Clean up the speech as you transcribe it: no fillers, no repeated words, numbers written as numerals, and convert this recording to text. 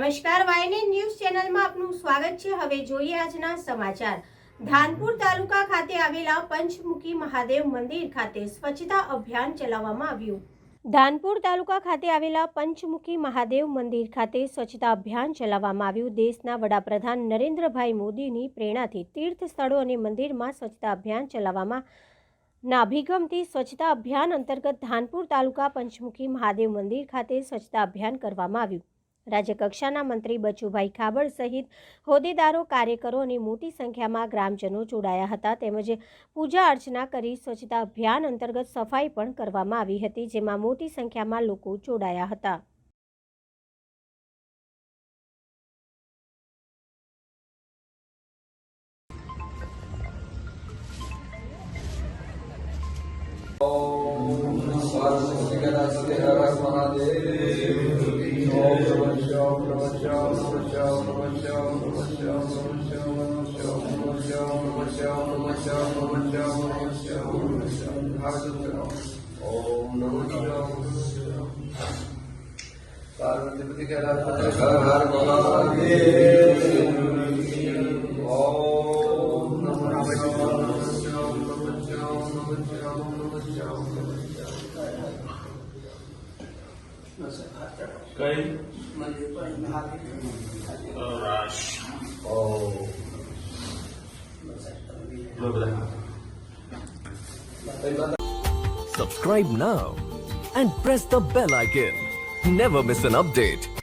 નમસ્કાર, વાયનેટ ન્યૂઝ ચેનલમાં આપનું સ્વાગત છે। હવે જોઈએ આજના સમાચાર। ધાનપુર તાલુકા ખાતે આવેલા પંચમુખી મહાદેવ મંદિર ખાતે સ્વચ્છતા અભિયાન ચલાવવામાં આવ્યું। ધાનપુર તાલુકા ખાતે આવેલા પંચમુખી મહાદેવ મંદિર ખાતે સ્વચ્છતા અભિયાન ચલાવવામાં આવ્યું। દેશના વડાપ્રધાન નરેન્દ્રભાઈ મોદીની પ્રેરણાથી તીર્થ સ્થળો અને મંદિરમાં સ્વચ્છતા અભિયાન ચલાવવામાં ના અભિગમથી સ્વચ્છતા અભિયાન અંતર્ગત ધાનપુર તાલુકા પંચમુખી મહાદેવ મંદિર ખાતે સ્વચ્છતા અભિયાન કરવામાં આવ્યું। રાજ્યકક્ષાના મંત્રી બચુભાઈ ખાબડ સહિત હોદ્દેદારો, કાર્યકરો અને મોટી સંખ્યામાં ગ્રામજનો જોડાયા હતા। તેમજ પૂજા અર્ચના કરી સ્વચ્છતા અભિયાન અંતર્ગત સફાઈ પણ કરવામાં આવી હતી, જેમાં મોટી સંખ્યામાં લોકો જોડાયા હતા। Subscribe now and press the bell icon. Never miss an update.